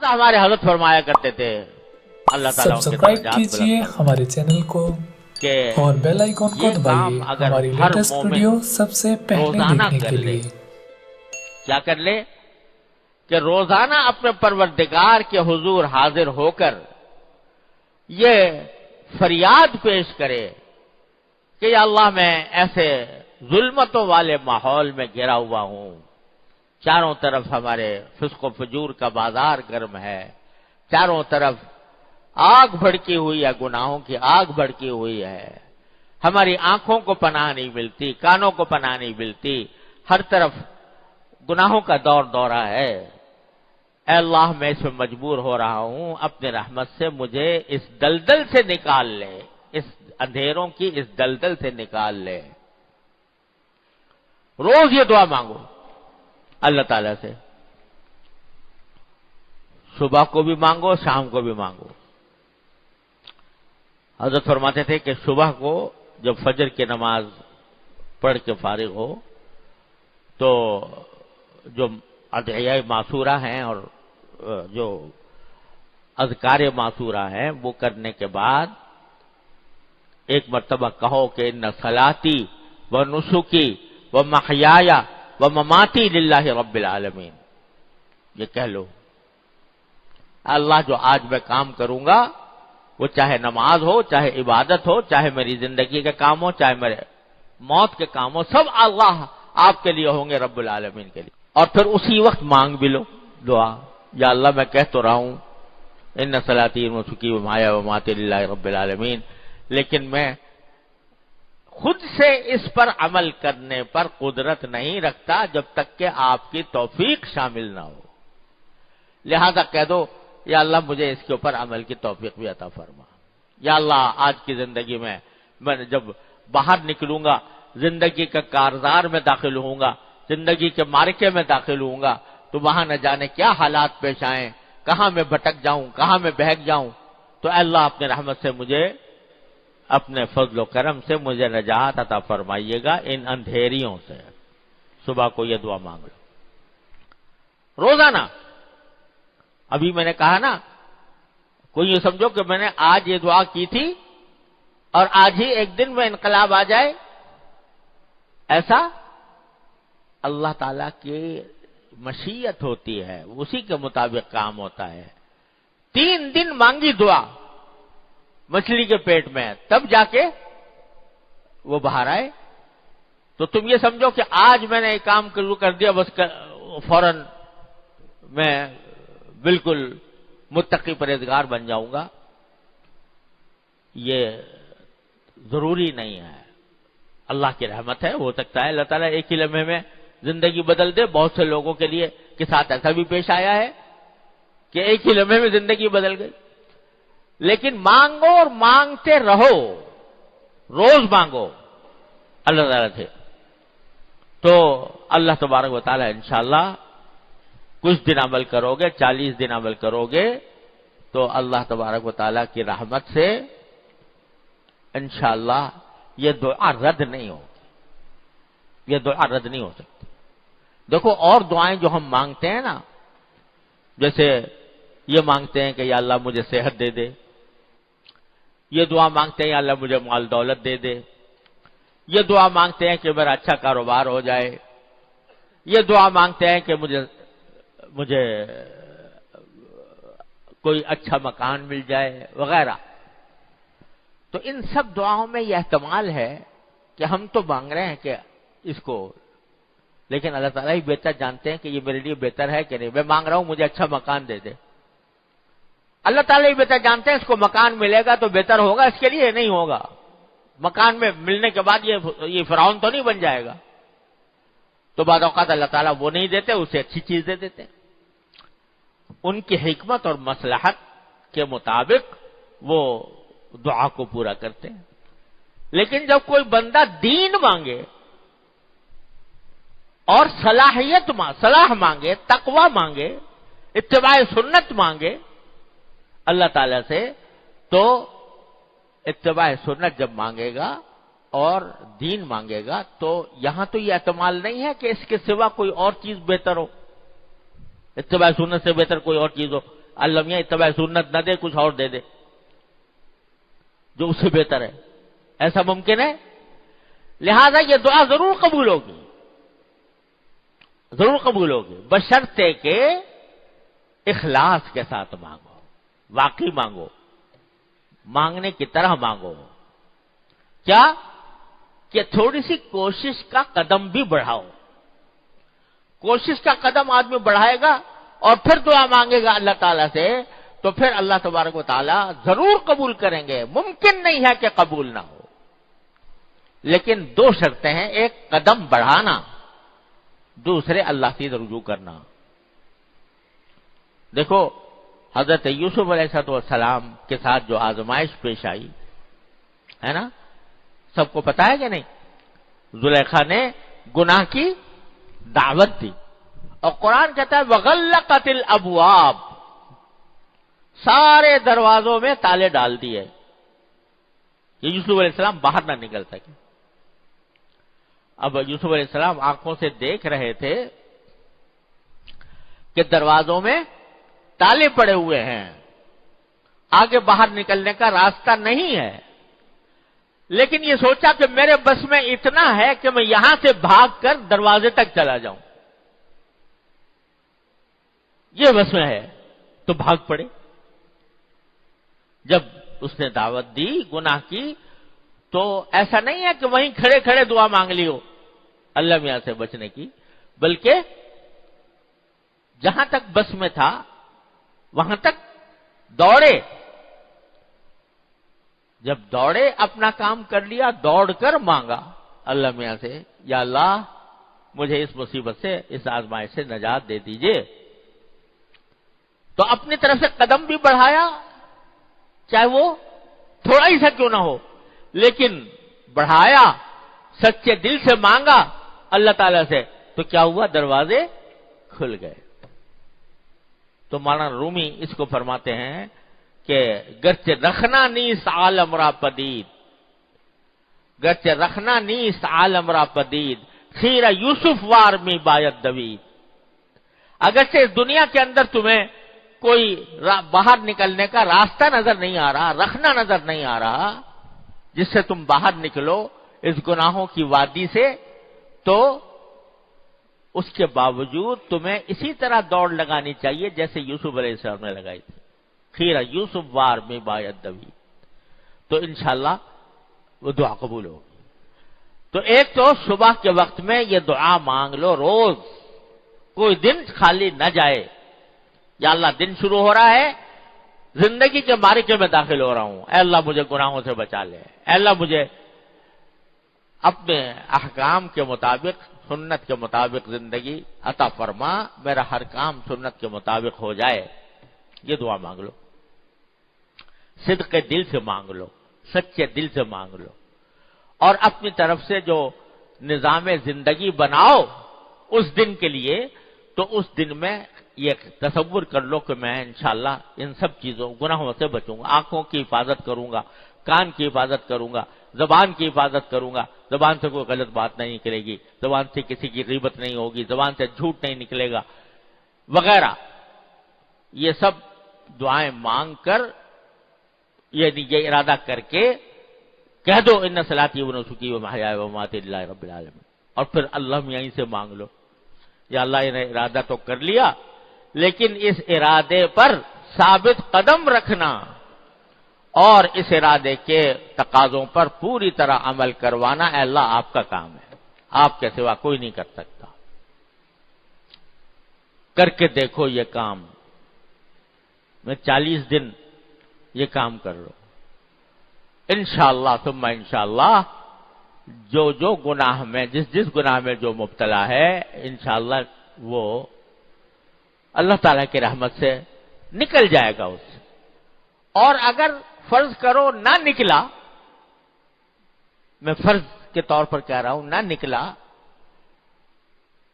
ہمارے حضرت فرمایا کرتے تھے، اللہ تعالیٰ ان کے سبسکرائب درجات کیجئے بلند ہمارے چینل کو کہ اور بیل آئیکن کو یہ کام دبائیے اگر ہماری ہر لیٹسٹ مومن ویڈیو سب سے پہلے روزانہ دیکھنے کر کے لے، لیے۔ کیا کر لے کہ روزانہ اپنے پروردگار کے حضور حاضر ہو کر یہ فریاد پیش کرے کہ یا اللہ میں ایسے ظلمتوں والے ماحول میں گھرا ہوا ہوں، چاروں طرف ہمارے فسق و فجور کا بازار گرم ہے، چاروں طرف آگ بھڑکی ہوئی ہے، گناہوں کی آگ بھڑکی ہوئی ہے، ہماری آنکھوں کو پناہ نہیں ملتی، کانوں کو پناہ نہیں ملتی، ہر طرف گناہوں کا دور دورہ ہے۔ اے اللہ میں اس میں مجبور ہو رہا ہوں، اپنے رحمت سے مجھے اس دلدل سے نکال لے، اس اندھیروں کی اس دلدل سے نکال لے۔ روز یہ دعا مانگو اللہ تعالیٰ سے، صبح کو بھی مانگو، شام کو بھی مانگو۔ حضرت فرماتے تھے کہ صبح کو جب فجر کی نماز پڑھ کے فارغ ہو تو جو ادعیہ معصورہ ہیں اور جو اذکار معصورہ ہیں وہ کرنے کے بعد ایک مرتبہ کہو کہ ان صلاتی و نسکی و محیای و مماتی للہ رب العالمین، یہ کہہ لو اللہ جو آج میں کام کروں گا وہ چاہے نماز ہو، چاہے عبادت ہو، چاہے میری زندگی کے کام ہو، چاہے میرے موت کے کام ہو، سب اللہ آپ کے لیے ہوں گے، رب العالمین کے لیے۔ اور پھر اسی وقت مانگ بھی لو دعا، یا اللہ میں کہہ تو رہا ہوں ان صلاتی و نسکی و محیای و مماتی للہ رب العالمین، لیکن میں خود سے اس پر عمل کرنے پر قدرت نہیں رکھتا جب تک کہ آپ کی توفیق شامل نہ ہو، لہذا کہہ دو یا اللہ مجھے اس کے اوپر عمل کی توفیق بھی عطا فرما۔ یا اللہ آج کی زندگی میں جب باہر نکلوں گا، زندگی کا کارزار میں داخل ہوں گا، زندگی کے معرکے میں داخل ہوں گا، تو وہاں نہ جانے کیا حالات پیش آئیں، کہاں میں بھٹک جاؤں، کہاں میں بہک جاؤں، تو اے اللہ اپنے رحمت سے مجھے، اپنے فضل و کرم سے مجھے نجات عطا فرمائیے گا ان اندھیریوں سے۔ صبح کو یہ دعا مانگ لو روزانہ۔ ابھی میں نے کہا نا، کوئی یہ سمجھو کہ میں نے آج یہ دعا کی تھی اور آج ہی ایک دن میں انقلاب آ جائے، ایسا اللہ تعالیٰ کی مشیت ہوتی ہے، اسی کے مطابق کام ہوتا ہے۔ 3 دن مانگی دعا مچھلی کے پیٹ میں، تب جا کے وہ باہر آئے۔ تو تم یہ سمجھو کہ آج میں نے ایک کام شروع کر دیا بس فوراً میں بالکل متقی پرہیزگار بن جاؤں گا، یہ ضروری نہیں ہے۔ اللہ کی رحمت ہے، ہو سکتا ہے اللہ تعالیٰ ایک ہی لمحے میں زندگی بدل دے۔ بہت سے لوگوں کے لیے کے ساتھ ایسا بھی پیش آیا ہے کہ ایک ہی لمحے میں زندگی بدل گئی۔ لیکن مانگو اور مانگتے رہو، روز مانگو اللہ تعالیٰ سے، تو اللہ تبارک و تعالیٰ انشاءاللہ کچھ دن عمل کرو گے، 40 دن عمل کرو گے تو اللہ تبارک و تعالیٰ کی رحمت سے انشاءاللہ یہ دعا رد نہیں ہوگی، یہ دعا رد نہیں ہو سکتی۔ دیکھو اور دعائیں جو ہم مانگتے ہیں نا، جیسے یہ مانگتے ہیں کہ یا اللہ مجھے صحت دے دے، یہ دعا مانگتے ہیں یا اللہ مجھے مال دولت دے دے، یہ دعا مانگتے ہیں کہ میرا اچھا کاروبار ہو جائے، یہ دعا مانگتے ہیں کہ مجھے کوئی اچھا مکان مل جائے وغیرہ۔ تو ان سب دعاؤں میں یہ احتمال ہے کہ ہم تو مانگ رہے ہیں کہ اس کو، لیکن اللہ تعالیٰ ہی بہتر جانتے ہیں کہ یہ میرے لیے بہتر ہے کہ نہیں۔ میں مانگ رہا ہوں مجھے اچھا مکان دے دے، اللہ تعالیٰ ہی بہتر جانتے ہیں اس کو مکان ملے گا تو بہتر ہوگا، اس کے لیے نہیں ہوگا۔ مکان میں ملنے کے بعد یہ فرعون تو نہیں بن جائے گا، تو بعض اوقات اللہ تعالیٰ وہ نہیں دیتے، اسے اچھی چیز دے دیتے، ان کی حکمت اور مصلحت کے مطابق وہ دعا کو پورا کرتے ہیں۔ لیکن جب کوئی بندہ دین مانگے اور صلاح مانگے، تقوی مانگے، اتباع سنت مانگے اللہ تعالیٰ سے، تو اتباع سنت جب مانگے گا اور دین مانگے گا تو یہاں تو یہ احتمال نہیں ہے کہ اس کے سوا کوئی اور چیز بہتر ہو، اتباع سنت سے بہتر کوئی اور چیز ہو، اللہ میاں اتباع سنت نہ دے، کچھ اور دے دے جو اس سے بہتر ہے، ایسا ممکن ہے؟ لہذا یہ دعا ضرور قبول ہوگی، ضرور قبول ہوگی، بشرطے کہ اخلاص کے ساتھ مانگو، واقعی مانگو، مانگنے کی طرح مانگو۔ کیا کہ تھوڑی سی کوشش کا قدم بھی بڑھاؤ، کوشش کا قدم آدمی بڑھائے گا اور پھر دعا مانگے گا اللہ تعالیٰ سے، تو پھر اللہ تبارک و تعالیٰ ضرور قبول کریں گے۔ ممکن نہیں ہے کہ قبول نہ ہو، لیکن دو شرطیں ہیں، ایک قدم بڑھانا، دوسرے اللہ سے رجوع کرنا۔ دیکھو حضرت یوسف علیہ السلام کے ساتھ جو آزمائش پیش آئی ہے نا، سب کو پتا ہے کہ نہیں؟ زلیخا نے گناہ کی دعوت دی، اور قرآن کہتا ہے وغلقت الابواب، سارے دروازوں میں تالے ڈال دیے کہ یوسف علیہ السلام باہر نہ نکل سکے۔ اب یوسف علیہ السلام آنکھوں سے دیکھ رہے تھے کہ دروازوں میں تالے پڑے ہوئے ہیں، آگے باہر نکلنے کا راستہ نہیں ہے، لیکن یہ سوچا کہ میرے بس میں اتنا ہے کہ میں یہاں سے بھاگ کر دروازے تک چلا جاؤں، یہ بس میں ہے، تو بھاگ پڑے۔ جب اس نے دعوت دی گناہ کی، تو ایسا نہیں ہے کہ وہیں کھڑے کھڑے دعا مانگ لی ہو اللہ میاں سے بچنے کی، بلکہ جہاں تک بس میں تھا وہاں تک دوڑے، جب دوڑے اپنا کام کر لیا، دوڑ کر مانگا اللہ میاں سے، یا اللہ مجھے اس مصیبت سے، اس آزمائش سے نجات دے دیجئے۔ تو اپنی طرف سے قدم بھی بڑھایا، چاہے وہ تھوڑا ہی سا کیوں نہ ہو، لیکن بڑھایا، سچے دل سے مانگا اللہ تعالیٰ سے، تو کیا ہوا؟ دروازے کھل گئے۔ تو مولانا رومی اس کو فرماتے ہیں کہ گرچہ رکھنا نیست عالم را پدید، گرچہ رکھنا نیست عالم را پدید، خیرہ یوسف وار می باید دوید۔ اگرچہ اس دنیا کے اندر تمہیں کوئی باہر نکلنے کا راستہ نظر نہیں آ رہا، رکھنا نظر نہیں آ رہا جس سے تم باہر نکلو اس گناہوں کی وادی سے، تو اس کے باوجود تمہیں اسی طرح دوڑ لگانی چاہیے جیسے یوسف علیہ السلام نے لگائی تھی، خیرہ یوسف وار میں باید دوی، تو انشاءاللہ وہ دعا قبول ہوگی۔ تو ایک تو صبح کے وقت میں یہ دعا مانگ لو، روز کوئی دن خالی نہ جائے، یا اللہ دن شروع ہو رہا ہے، زندگی کے معرکے میں داخل ہو رہا ہوں، اے اللہ مجھے گناہوں سے بچا لے، اے اللہ مجھے اپنے احکام کے مطابق، سنت کے مطابق زندگی عطا فرما، میرا ہر کام سنت کے مطابق ہو جائے، یہ دعا مانگ لو، صدق دل سے مانگ لو، سچے دل سے مانگ لو، اور اپنی طرف سے جو نظام زندگی بناؤ اس دن کے لیے، تو اس دن میں یہ تصور کر لو کہ میں انشاءاللہ ان سب چیزوں گناہوں سے بچوں گا، آنکھوں کی حفاظت کروں گا، کان کی حفاظت کروں گا، زبان کی حفاظت کروں گا، زبان سے کوئی غلط بات نہیں نکلے گی، زبان سے کسی کی غیبت نہیں ہوگی، زبان سے جھوٹ نہیں نکلے گا وغیرہ۔ یہ سب دعائیں مانگ کر، یعنی یہ ارادہ کر کے کہہ دو ان صلاتی و نسکی و محیای و مماتی للہ رب العالمین، اور پھر اللہ یہیں سے مانگ لو، یا اللہ نے ارادہ تو کر لیا، لیکن اس ارادے پر ثابت قدم رکھنا اور اس ارادے کے تقاضوں پر پوری طرح عمل کروانا، اے اللہ آپ کا کام ہے، آپ کے سوا کوئی نہیں کر سکتا، کر کے دیکھو یہ کام، میں 40 دن یہ کام کر لو، انشاءاللہ ثم انشاءاللہ جو گناہ میں، جس گناہ میں جو مبتلا ہے، انشاءاللہ وہ اللہ تعالیٰ کی رحمت سے نکل جائے گا اس سے۔ اور اگر فرض کرو نہ نکلا، میں فرض کے طور پر کہہ رہا ہوں، نہ نکلا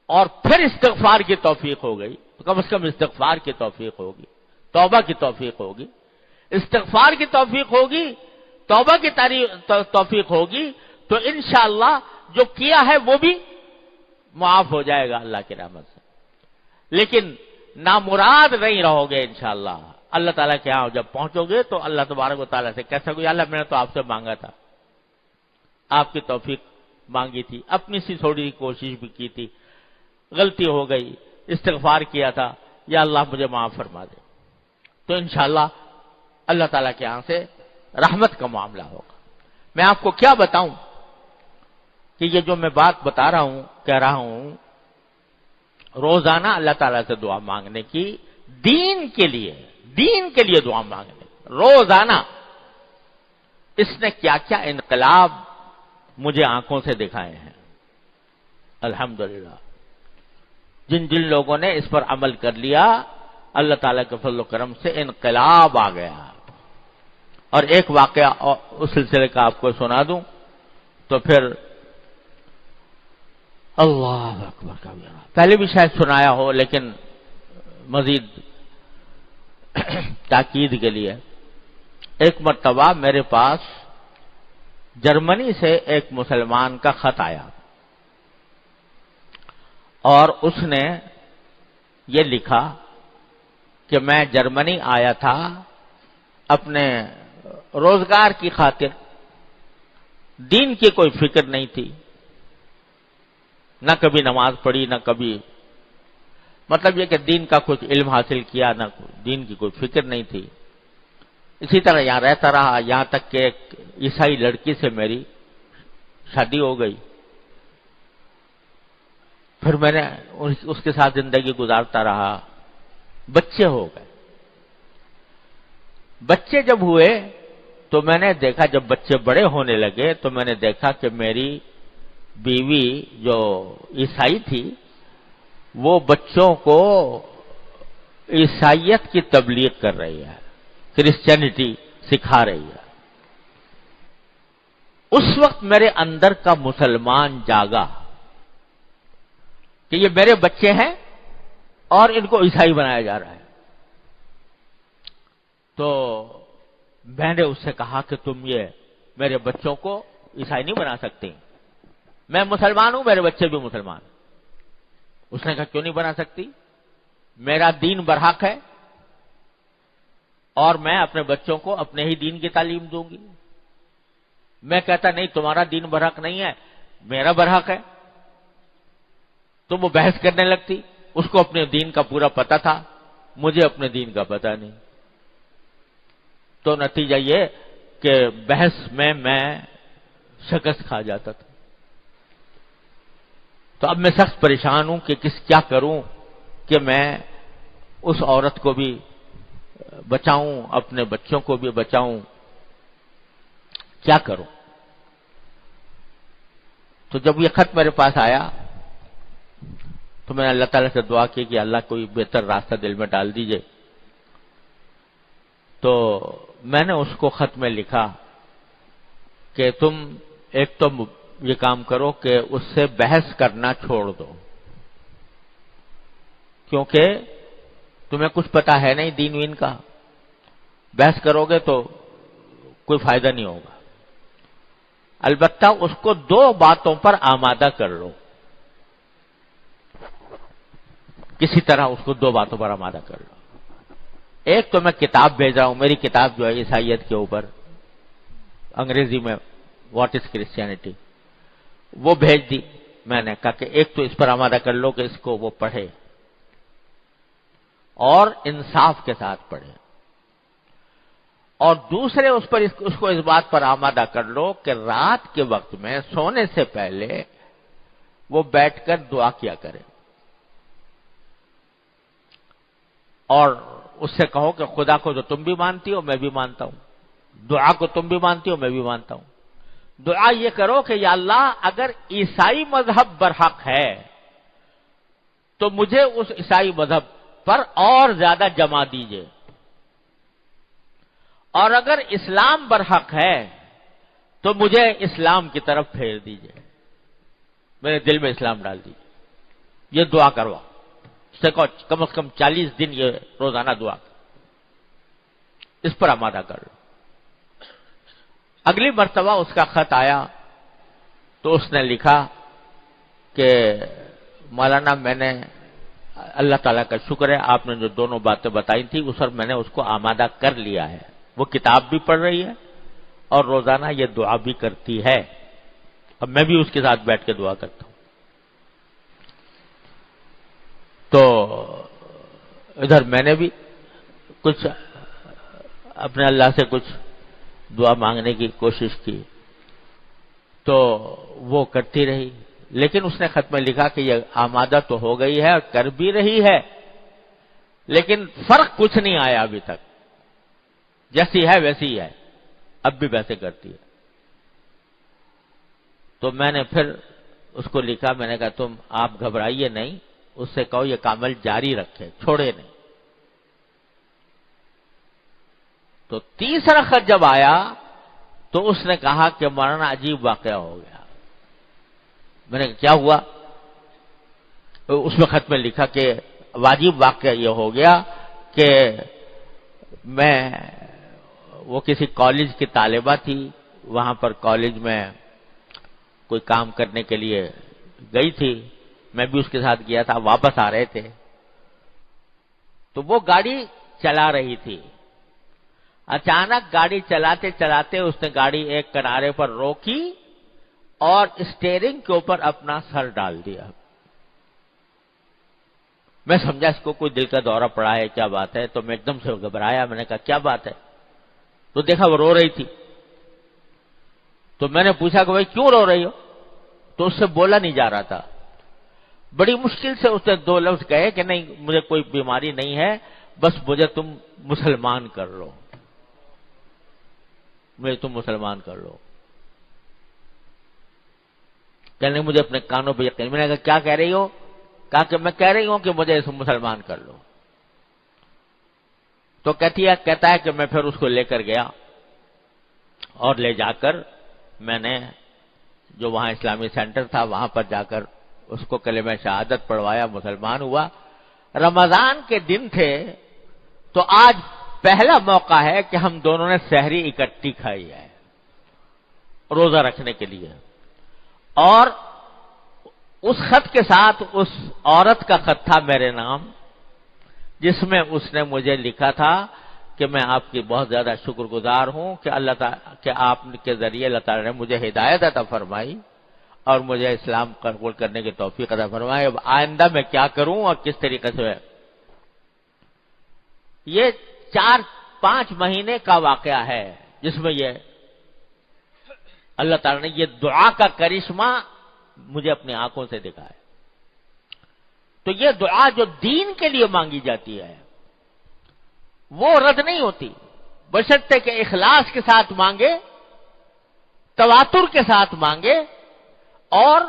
اور پھر استغفار کی توفیق ہو گئی، تو کم از کم استغفار کی توفیق ہوگی، توبہ کی توفیق ہوگی، استغفار کی توفیق ہوگی، توبہ کی توفیق ہوگی، تو انشاءاللہ جو کیا ہے وہ بھی معاف ہو جائے گا اللہ کی رحمت سے۔ لیکن نامراد نہیں رہو گے انشاءاللہ. اللہ تعالیٰ کے ہاں جب پہنچو گے تو اللہ تبارک و تعالیٰ سے کہہ سکو یا اللہ میں نے تو آپ سے مانگا تھا, آپ کی توفیق مانگی تھی, اپنی سی تھوڑی سی کوشش بھی کی تھی, غلطی ہو گئی, استغفار کیا تھا, یا اللہ مجھے معاف فرما دے. تو انشاءاللہ اللہ تعالیٰ کے ہاں سے رحمت کا معاملہ ہوگا. میں آپ کو کیا بتاؤں کہ یہ جو میں بات بتا رہا ہوں, کہہ رہا ہوں, روزانہ اللہ تعالیٰ سے دعا مانگنے کی, دین کے لیے دعا مانگنے روزانہ. اس نے کیا کیا انقلاب مجھے آنکھوں سے دکھائے ہیں الحمدللہ. جن لوگوں نے اس پر عمل کر لیا, اللہ تعالیٰ کے فضل و کرم سے انقلاب آ گیا. اور ایک واقعہ اس سلسلے کا آپ کو سنا دوں تو پھر اللہ اکبر کا پہلے بھی شاید سنایا ہو, لیکن مزید تاکید کے لیے. ایک مرتبہ میرے پاس جرمنی سے ایک مسلمان کا خط آیا اور اس نے یہ لکھا کہ میں جرمنی آیا تھا اپنے روزگار کی خاطر, دین کی کوئی فکر نہیں تھی, نہ کبھی نماز پڑھی, نہ کبھی, مطلب یہ کہ دین کا کچھ علم حاصل کیا, نہ دین کی کوئی فکر نہیں تھی. اسی طرح یہاں رہتا رہا, یہاں تک کہ ایک عیسائی لڑکی سے میری شادی ہو گئی. پھر میں نے اس کے ساتھ زندگی گزارتا رہا, بچے ہو گئے. بچے جب ہوئے تو میں نے دیکھا, جب بچے بڑے ہونے لگے تو میں نے دیکھا کہ میری بیوی جو عیسائی تھی وہ بچوں کو عیسائیت کی تبلیغ کر رہی ہے, کرسچینٹی سکھا رہی ہے. اس وقت میرے اندر کا مسلمان جاگا کہ یہ میرے بچے ہیں اور ان کو عیسائی بنایا جا رہا ہے. تو میں نے اس سے کہا کہ تم یہ میرے بچوں کو عیسائی نہیں بنا سکتی, میں مسلمان ہوں, میرے بچے بھی مسلمان. اس نے کہا کیوں نہیں بنا سکتی, میرا دین برحق ہے اور میں اپنے بچوں کو اپنے ہی دین کی تعلیم دوں گی. میں کہتا نہیں تمہارا دین برحق نہیں ہے, میرا برحق ہے. تو وہ بحث کرنے لگتی. اس کو اپنے دین کا پورا پتہ تھا, مجھے اپنے دین کا پتہ نہیں. تو نتیجہ یہ کہ بحث میں شکست کھا جاتا تھا. تو اب میں سخت پریشان ہوں کہ کیا کروں کہ میں اس عورت کو بھی بچاؤں, اپنے بچوں کو بھی بچاؤں, کیا کروں. تو جب یہ خط میرے پاس آیا تو میں نے اللہ تعالیٰ سے دعا کی کہ اللہ کوئی بہتر راستہ دل میں ڈال دیجئے. تو میں نے اس کو خط میں لکھا کہ تم ایک تو یہ کام کرو کہ اس سے بحث کرنا چھوڑ دو, کیونکہ تمہیں کچھ پتا ہے نہیں دین وین کا. بحث کرو گے تو کوئی فائدہ نہیں ہوگا. البتہ اس کو 2 باتوں پر آمادہ کر لو, کسی طرح اس کو 2 باتوں پر آمادہ کر لو. ایک تو میں کتاب بھیج رہا ہوں, میری کتاب جو ہے عیسائیت کے اوپر, انگریزی میں واٹ از کرسچینٹی, وہ بھیج دی. میں نے کہا کہ ایک تو اس پر آمادہ کر لو کہ اس کو وہ پڑھے اور انصاف کے ساتھ پڑھے, اور دوسرے اس کو اس بات پر آمادہ کر لو کہ رات کے وقت میں سونے سے پہلے وہ بیٹھ کر دعا کیا کرے, اور اس سے کہو کہ خدا کو جو تم بھی مانتی ہو میں بھی مانتا ہوں, دعا کو تم بھی مانتی ہو میں بھی مانتا ہوں. دعا یہ کرو کہ یا اللہ اگر عیسائی مذہب برحق ہے تو مجھے اس عیسائی مذہب پر اور زیادہ جما دیجئے, اور اگر اسلام برحق ہے تو مجھے اسلام کی طرف پھیر دیجئے, میرے دل میں اسلام ڈال دیجئے. یہ دعا کروا, اس سے کم از کم 40 دن یہ روزانہ دعا, اس پر آمادہ کر لو. اگلی مرتبہ اس کا خط آیا تو اس نے لکھا کہ مولانا میں نے اللہ تعالیٰ کا شکر ہے آپ نے جو دونوں باتیں بتائی تھی اس پر میں نے اس کو آمادہ کر لیا ہے. وہ کتاب بھی پڑھ رہی ہے اور روزانہ یہ دعا بھی کرتی ہے. اب میں بھی اس کے ساتھ بیٹھ کے دعا کرتا ہوں. تو ادھر میں نے بھی کچھ اپنے اللہ سے کچھ دعا مانگنے کی کوشش کی تو وہ کرتی رہی. لیکن اس نے خط میں لکھا کہ یہ آمادہ تو ہو گئی ہے اور کر بھی رہی ہے لیکن فرق کچھ نہیں آیا ابھی تک. جیسی ہے ویسی ہے, اب بھی ویسے کرتی ہے. تو میں نے پھر اس کو لکھا, میں نے کہا تم آپ گھبرائیے نہیں, اس سے کہو یہ کامل جاری رکھے, چھوڑے نہیں. تو تیسرا خط جب آیا تو اس نے کہا کہ مولانا عجیب واقعہ ہو گیا. میں نے کہا کیا ہوا؟ اس میں خط میں لکھا کہ واجب واقعہ یہ ہو گیا کہ میں وہ کسی کالج کی طالبہ تھی, وہاں پر کالج میں کوئی کام کرنے کے لیے گئی تھی, میں بھی اس کے ساتھ گیا تھا. واپس آ رہے تھے تو وہ گاڑی چلا رہی تھی. اچانک گاڑی چلاتے چلاتے اس نے گاڑی ایک کنارے پر روکی اور اسٹیئرنگ کے اوپر اپنا سر ڈال دیا. میں سمجھا اس کو کوئی دل کا دورہ پڑا ہے, کیا بات ہے. تو میں ایک دم سے گھبرایا, میں نے کہا کیا بات ہے؟ تو دیکھا وہ رو رہی تھی. تو میں نے پوچھا کہ بھائی کیوں رو رہی ہو؟ تو اس سے بولا نہیں جا رہا تھا. بڑی مشکل سے اس نے دو لفظ کہے کہ نہیں مجھے کوئی بیماری نہیں ہے, بس مجھے تم مسلمان کر لو, مجھے تم مسلمان کر لو. کہنے مجھے اپنے کانوں پہ یقین. میں نے کہا کیا کہہ رہی ہو؟ کہا کہ میں کہہ رہی ہوں کہ مجھے مسلمان کر لو. تو کہتا ہے کہ میں پھر اس کو لے کر گیا اور لے جا کر میں نے جو وہاں اسلامی سینٹر تھا وہاں پر جا کر اس کو کلمہ شہادت پڑھوایا, مسلمان ہوا. رمضان کے دن تھے تو آج پہلا موقع ہے کہ ہم دونوں نے سحری اکٹھی کھائی ہے روزہ رکھنے کے لیے. اور اس خط کے ساتھ اس عورت کا خط تھا میرے نام, جس میں اس نے مجھے لکھا تھا کہ میں آپ کی بہت زیادہ شکر گزار ہوں کہ اللہ تعالیٰ کہ آپ کے ذریعے اللہ تعالیٰ نے مجھے ہدایت عطا فرمائی اور مجھے اسلام قبول کرنے کی توفیق عطا فرمائی. اب آئندہ میں کیا کروں اور کس طریقے سے. یہ 4-5 مہینے کا واقعہ ہے جس میں یہ اللہ تعالیٰ نے یہ دعا کا کرشمہ مجھے اپنی آنکھوں سے دکھایا. تو یہ دعا جو دین کے لیے مانگی جاتی ہے وہ رد نہیں ہوتی, بشرطے کہ اخلاص کے ساتھ مانگے, تواتر کے ساتھ مانگے اور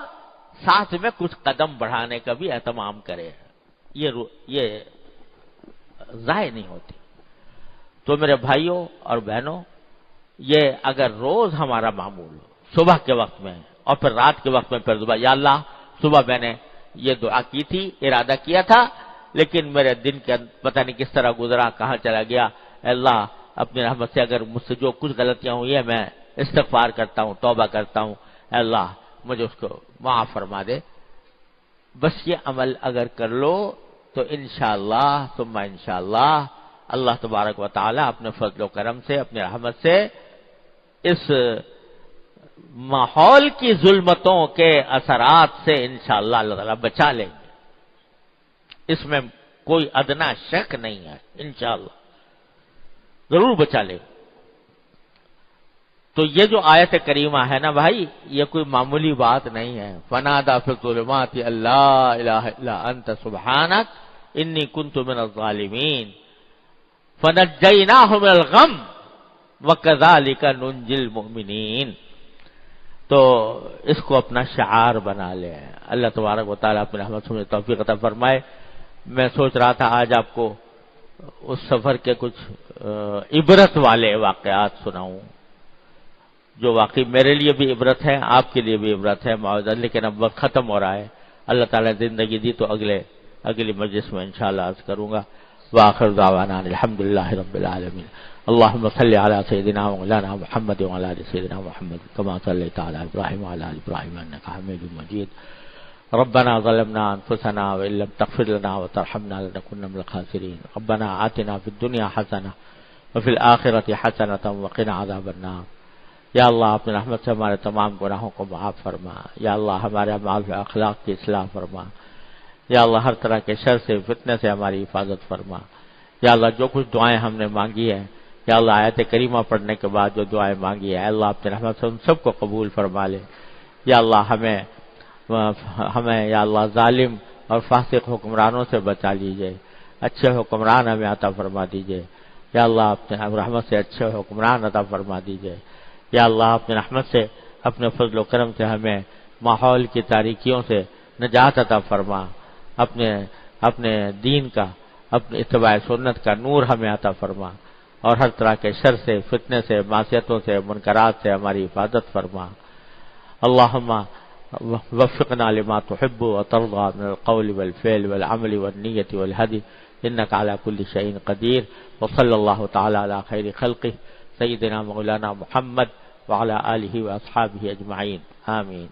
ساتھ میں کچھ قدم بڑھانے کا بھی اہتمام کرے. یہ ضائع نہیں ہوتی. تو میرے بھائیوں اور بہنوں, یہ اگر روز ہمارا معمول ہو, صبح کے وقت میں اور پھر رات کے وقت میں پھر دعا, یا اللہ صبح میں نے یہ دعا کی تھی, ارادہ کیا تھا, لیکن میرے دن کے پتہ نہیں کس طرح گزرا, کہاں چلا گیا. اللہ اپنی رحمت سے اگر مجھ سے جو کچھ غلطیاں ہوئی ہیں میں استغفار کرتا ہوں, توبہ کرتا ہوں, اللہ مجھے اس کو معاف فرما دے. بس یہ عمل اگر کر لو تو انشاءاللہ ثم انشاءاللہ اللہ تبارک و تعالی اپنے فضل و کرم سے, اپنی رحمت سے اس ماحول کی ظلمتوں کے اثرات سے انشاءاللہ اللہ تعالیٰ بچا لیں گے. اس میں کوئی ادنا شک نہیں ہے, انشاءاللہ ضرور بچا لیں. تو یہ جو آیت کریمہ ہے نا بھائی, یہ کوئی معمولی بات نہیں ہے. فنادى في الظلمات لا الہ الا انت سبحانک انی کنت من الظالمین فنجیناہ من الغم وکذالک ننجی المؤمنین. تو اس کو اپنا شعار بنا لیں. اللہ تبارک و تعالیٰ اپنے رحمت سے توفیق عطا فرمائے. میں سوچ رہا تھا آج آپ کو اس سفر کے کچھ عبرت والے واقعات سناؤں جو واقعی میرے لیے بھی عبرت ہے, آپ کے لیے بھی عبرت ہے معاذ. لیکن اب وقت ختم ہو رہا ہے. اللہ تعالیٰ زندگی دی تو اگلی مجلس میں انشاءاللہ عرض کروں گا. وآخر دعوانا الحمدللہ رب العالمین. اللهم صل على سيدنا ومولانا محمد وعلى ال سيدنا محمد كما صليت على ابراهيم وعلى ال ابراهيم انك حميد مجيد. ربنا ظلمنا انفسنا وان لم تغفر لنا وترحمنا لنكن من الخاسرين ربنا آتنا في الدنيا حسنة وفي الآخرة حسنة وقنا عذاب النار۔ یا اللہ اپنے رحمت سے ہمارے تمام گناہوں کو معاف فرما، یا اللہ ہمارے اعمال و اخلاق کی اصلاح فرما، یا اللہ ہر طرح کے شر سے فتنے سے ہماری حفاظت فرما، یا اللہ جو کچھ دعائیں ہم نے مانگی ہے، یا اللہ آیت کریمہ پڑھنے کے بعد جو دعائیں مانگی ہے اللہ اپنے رحمت سے ان سب کو قبول فرما لے۔ یا اللہ ہمیں یا اللہ ظالم اور فاسق حکمرانوں سے بچا لیجئے، اچھے حکمران ہمیں عطا فرما دیجئے، یا اللہ اپنے رحمت سے اچھے حکمران عطا فرما دیجئے، یا اللہ اپنے رحمت سے اپنے فضل و کرم سے ہمیں ماحول کی تاریکیوں سے نجات عطا فرما، اپنے دین کا، اپنے اتباع سنت کا نور ہمیں عطا فرما، اور ہر طرح کے شر سے، فتنے سے، معصیتوں سے، منکرات سے ہماری حفاظت فرما۔ اللہم وفقنا لما تحب وترضى من القول والفعل والعمل والنية والهدي إنك على كل شيء قدير، وصلى الله تعالى على خير خلقه سيدنا مولانا محمد وعلى آله وأصحابه أجمعين، آمين۔